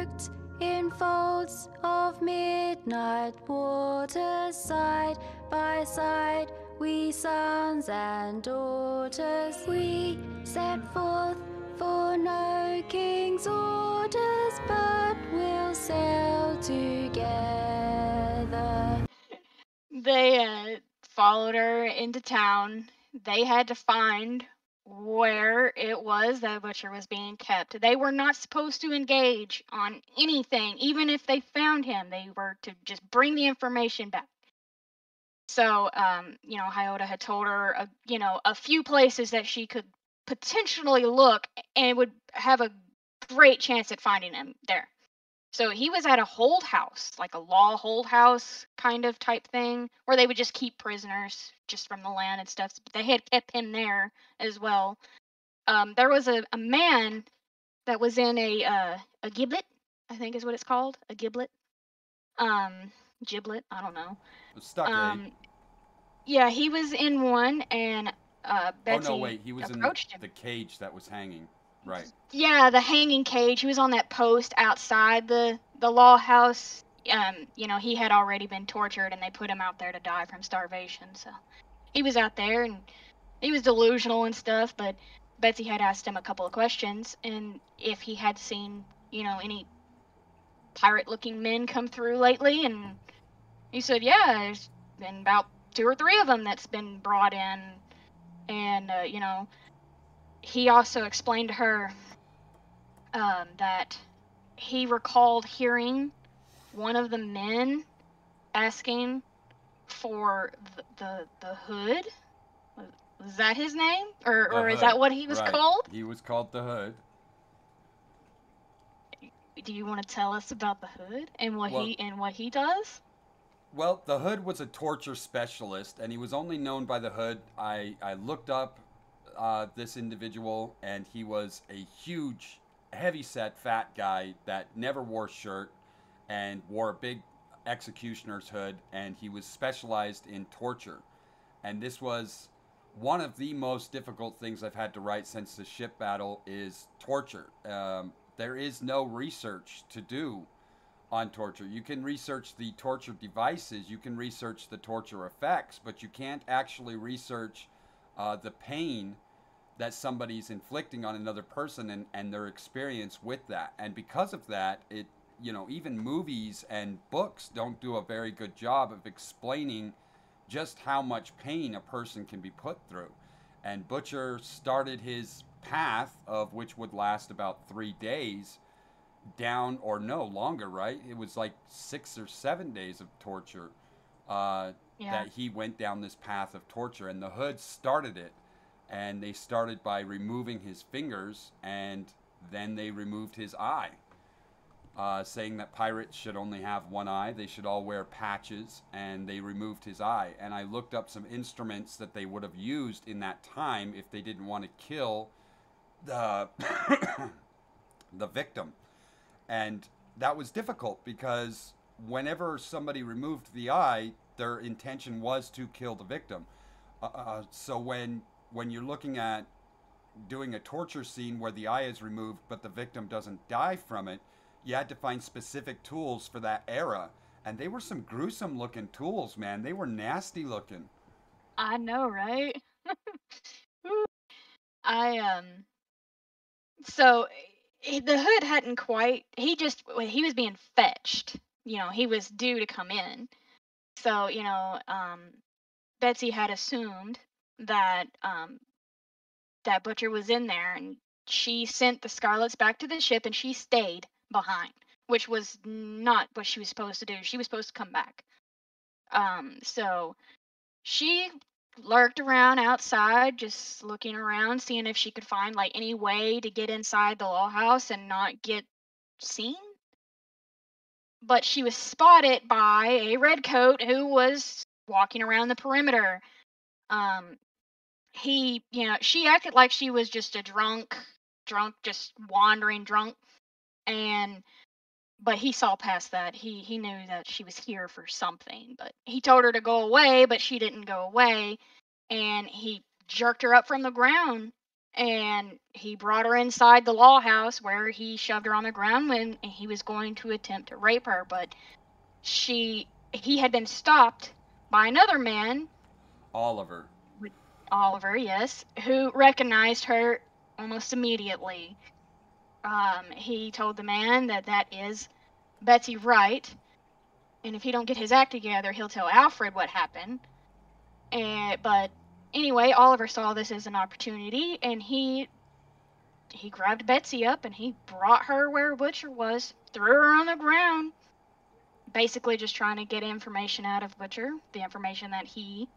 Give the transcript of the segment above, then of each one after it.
soaked in folds of midnight waters, side by side, we sons and daughters. We set forth for no king's orders, but we'll sail together. They followed her into town. They had to find where it was that Butcher was being kept. They were not supposed to engage on anything, even if they found him. They were to just bring the information back. So, Hyota had told her, a few places that she could potentially look and would have a great chance at finding him there. So he was at a hold house, like a law hold house kind of type thing, where they would just keep prisoners just from the land and stuff. But they had kept him there as well. There was a man that was in a giblet, I think is what it's called, a giblet. Um, Giblet, I don't know. A stockade. Um, yeah, he was in one, and Oh no, Betsy wait, he was in approached him. the cage that was hanging. Right. Yeah, the hanging cage. He was on that post outside the law house. He had already been tortured, and they put him out there to die from starvation. So he was out there, and he was delusional and stuff. But Betsy had asked him a couple of questions, and if he had seen, any pirate-looking men come through lately, and he said, yeah, there's been about two or three of them that's been brought in, and he also explained to her that he recalled hearing one of the men asking for the hood. Was that his name, or is that what he was Right. called? He was called the Hood. Do you want to tell us about the hood and what Well, he does? well, the Hood was a torture specialist, and he was only known by the Hood. I looked up this individual, and he was a huge, heavy-set, fat guy that never wore a shirt and wore a big executioner's hood, and he was specialized in torture. And this was one of the most difficult things I've had to write since the ship battle is torture. There is no research to do on torture. You can research the torture devices, you can research the torture effects, but you can't actually research the pain that somebody's inflicting on another person and their experience with that. And because of that, even movies and books don't do a very good job of explaining just how much pain a person can be put through. And Butcher started his path, of which would last about 3 days, down or no longer, right? It was like 6 or 7 days of torture Yeah. that he went down this path of torture. And the Hood started it. And they started by removing his fingers, and then they removed his eye, saying that pirates should only have one eye. They should all wear patches, and they removed his eye. And I looked up some instruments that they would have used in that time if they didn't want to kill the the victim. And that was difficult because whenever somebody removed the eye, their intention was to kill the victim. So when you're looking at doing a torture scene where the eye is removed but the victim doesn't die from it, you had to find specific tools for that era. And they were some gruesome looking tools, man. They were nasty looking. I know, right? I so the hood hadn't quite. He was being fetched. He was due to come in. So Betsy had assumed that that Butcher was in there, and she sent the Scarlets back to the ship, and she stayed behind, which was not what she was supposed to do. She was supposed to come back. So she lurked around outside, just looking around, seeing if she could find like any way to get inside the law house and not get seen. But she was spotted by a redcoat who was walking around the perimeter. Um, she acted like she was just a drunk, just wandering drunk, and but he saw past that. He knew that she was here for something, but he told her to go away, but she didn't go away, and he jerked her up from the ground and he brought her inside the law house where he shoved her on the ground and he was going to attempt to rape her, but he had been stopped by another man, Oliver. Oliver, yes, who recognized her almost immediately. He told the man that is Betsy Wright, and if he don't get his act together, he'll tell Alfred what happened. But anyway, Oliver saw this as an opportunity, and he grabbed Betsy up and he brought her where Butcher was, threw her on the ground, basically just trying to get information out of Butcher, the information that he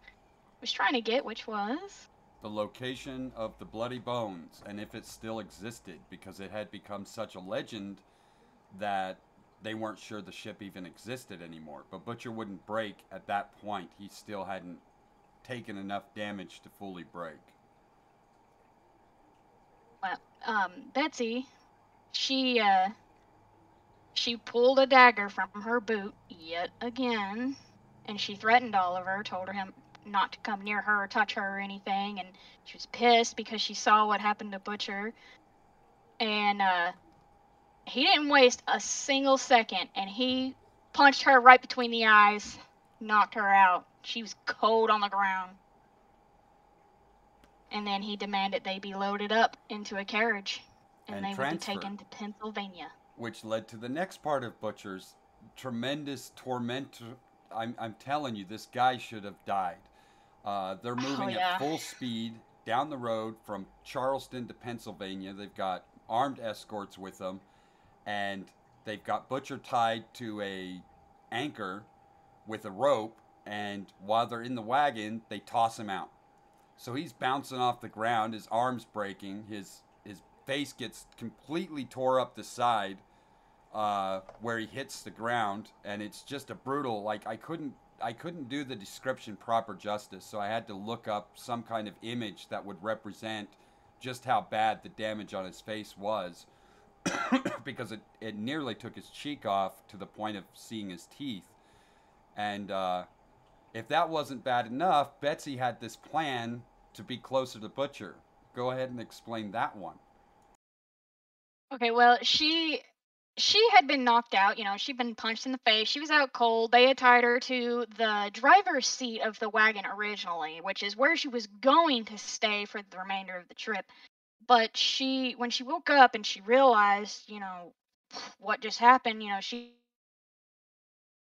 was trying to get, which was the location of the bloody bones and if it still existed, because it had become such a legend that they weren't sure the ship even existed anymore. But Butcher wouldn't break at that point. He still hadn't taken enough damage to fully break. well, Betsy, she pulled a dagger from her boot yet again, and she threatened Oliver, told him not to come near her or touch her or anything, and she was pissed because she saw what happened to Butcher. And he didn't waste a single second, and he punched her right between the eyes, knocked her out. She was cold on the ground. And then he demanded they be loaded up into a carriage, and they would be taken to Pennsylvania. Which led to the next part of Butcher's tremendous torment. I'm telling you, this guy should have died. They're moving at full speed down the road from Charleston to Pennsylvania. They've got armed escorts with them, and they've got Butcher tied to a anchor with a rope, and while they're in the wagon, they toss him out. So he's bouncing off the ground, his arms breaking, his face gets completely tore up the side where he hits the ground, and it's just a brutal, like, I couldn't do the description proper justice, so I had to look up some kind of image that would represent just how bad the damage on his face was, because it nearly took his cheek off to the point of seeing his teeth. And if that wasn't bad enough, Betsy had this plan to be closer to Butcher. Go ahead and explain that one. Okay, well, she had been knocked out, she'd been punched in the face. She was out cold. They had tied her to the driver's seat of the wagon originally, which is where she was going to stay for the remainder of the trip. But when she woke up and she realized, what just happened,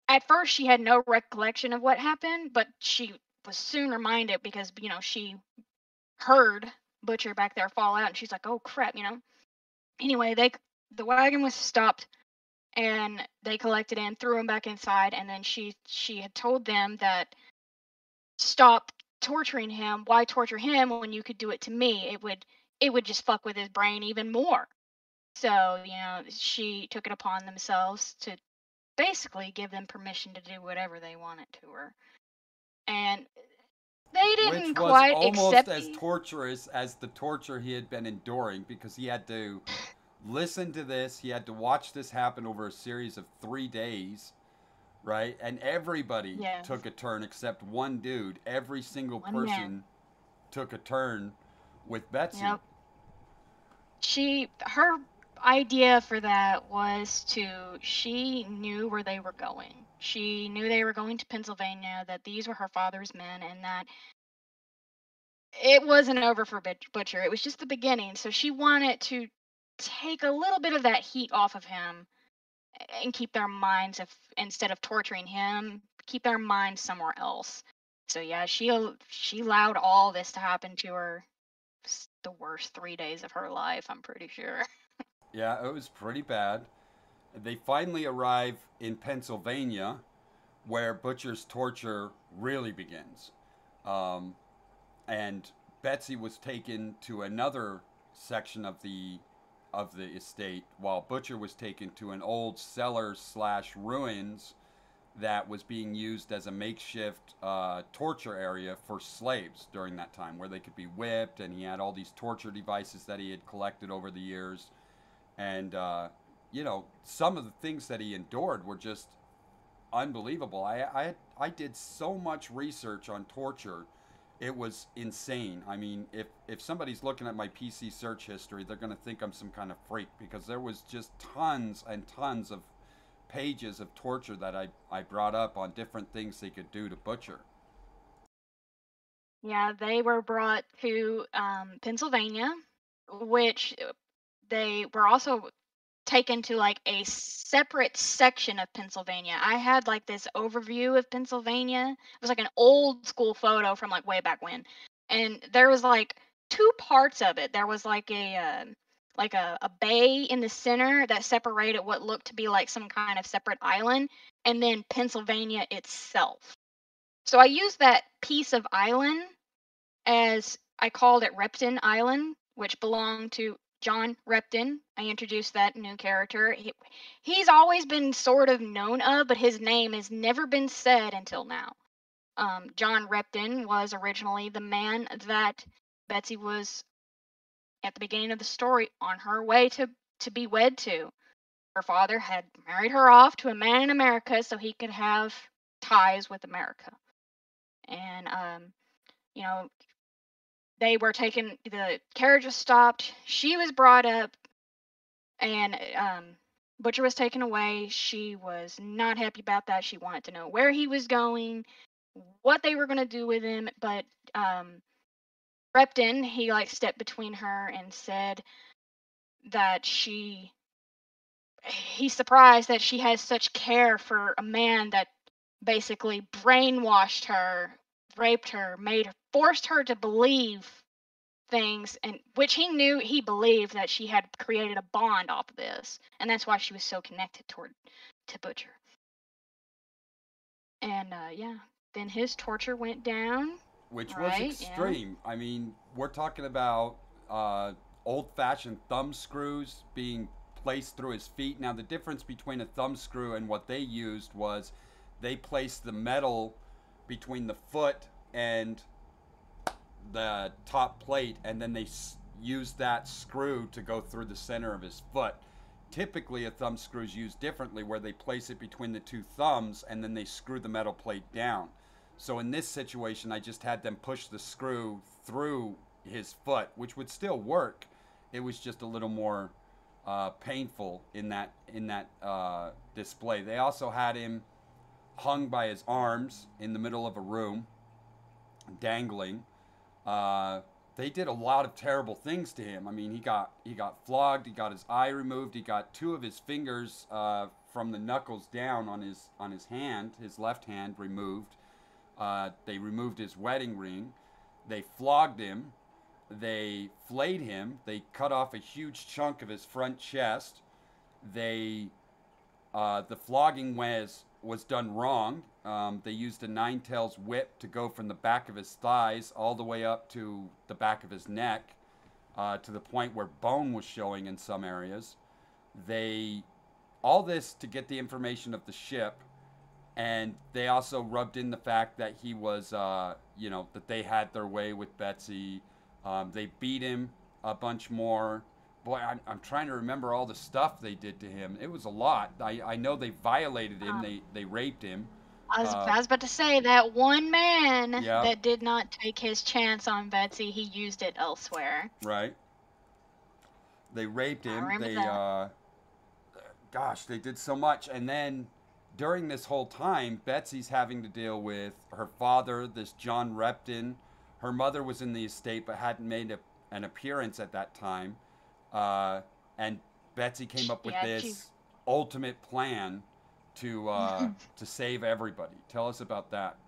at first she had no recollection of what happened, but she was soon reminded because, she heard Butcher back there fall out, and she's like, oh crap, Anyway, the wagon was stopped, and they collected him, threw him back inside, and then she had told them that stop torturing him. Why torture him when you could do it to me? It would just fuck with his brain even more. So, she took it upon themselves to basically give them permission to do whatever they wanted to her. And they didn't Which was quite almost accept as torturous as the torture he had been enduring, because he had to listen to this, he had to watch this happen over a series of 3 days, right? And everybody took a turn except one dude. Every single person took a turn with Betsy. Yep. Her idea for that was she knew where they were going. She knew they were going to Pennsylvania, that these were her father's men, and that it wasn't over for Butcher. It was just the beginning. So she wanted to take a little bit of that heat off of him and keep their minds, instead of torturing him, keep their minds somewhere else. So yeah, she allowed all this to happen to her. It's the worst 3 days of her life, I'm pretty sure. Yeah, it was pretty bad. They finally arrive in Pennsylvania, where Butcher's torture really begins. And Betsy was taken to another section of the estate, while Butcher was taken to an old cellar / ruins that was being used as a makeshift torture area for slaves during that time, where they could be whipped, and he had all these torture devices that he had collected over the years. And some of the things that he endured were just unbelievable. I did so much research on torture It was insane. I mean, if somebody's looking at my PC search history, they're going to think I'm some kind of freak, because there was just tons and tons of pages of torture that I brought up on different things they could do to Butcher. Yeah, they were brought to Pennsylvania, which they were also taken to like a separate section of Pennsylvania. I had like this overview of Pennsylvania. It was like an old school photo from like way back when. And there was like two parts of it. There was like a bay in the center that separated what looked to be like some kind of separate island, and then Pennsylvania itself. So I used that piece of island as I called it Repton Island, which belonged to John Repton. I introduced that new character. He's always been sort of known of, but his name has never been said until now. John Repton was originally the man that Betsy was at the beginning of the story on her way to be wed to. Her father had married her off to a man in America so he could have ties with America. And you know, they were taken, the carriage was stopped, she was brought up, and Butcher was taken away. She was not happy about that. She wanted to know where he was going, what they were going to do with him, but Repton, he like stepped between her and said that he's surprised that she has such care for a man that basically brainwashed her, raped her, forced her to believe things, and which he believed that she had created a bond off of this, and that's why she was so connected to Butcher. And yeah, then his torture went down, Which was right? Yeah. extreme. I mean, we're talking about old-fashioned thumb screws being placed through his feet. Now, the difference between a thumb screw and what they used was they placed the metal between the foot and the top plate, and then they used that screw to go through the center of his foot. Typically, a thumb screw is used differently, where they place it between the two thumbs and then they screw the metal plate down. So in this situation, I just had them push the screw through his foot, which would still work. It was just a little more painful in that display. They also had him hung by his arms in the middle of a room, dangling. They did a lot of terrible things to him. I mean, he got flogged. He got his eye removed. He got two of his fingers from the knuckles down on his hand, his left hand, removed. They removed his wedding ring. They flogged him. They flayed him. They cut off a huge chunk of his front chest. The flogging was done wrong. They used a nine-tails whip to go from the back of his thighs all the way up to the back of his neck, to the point where bone was showing in some areas. All this to get the information of the ship, and they also rubbed in the fact that he was, that they had their way with Betsy. They beat him a bunch more. Boy, I'm trying to remember all the stuff they did to him. It was a lot. I know they violated him. They raped him. I was about to say that one man Yeah. that did not take his chance on Betsy, he used it elsewhere. Right. They raped him. I remember They that. gosh, they did so much. And then during this whole time, Betsy's having to deal with her father, this John Repton. Her mother was in the estate but hadn't made an appearance at that time. And Betsy came up with this ultimate plan to save everybody. Tell us about that.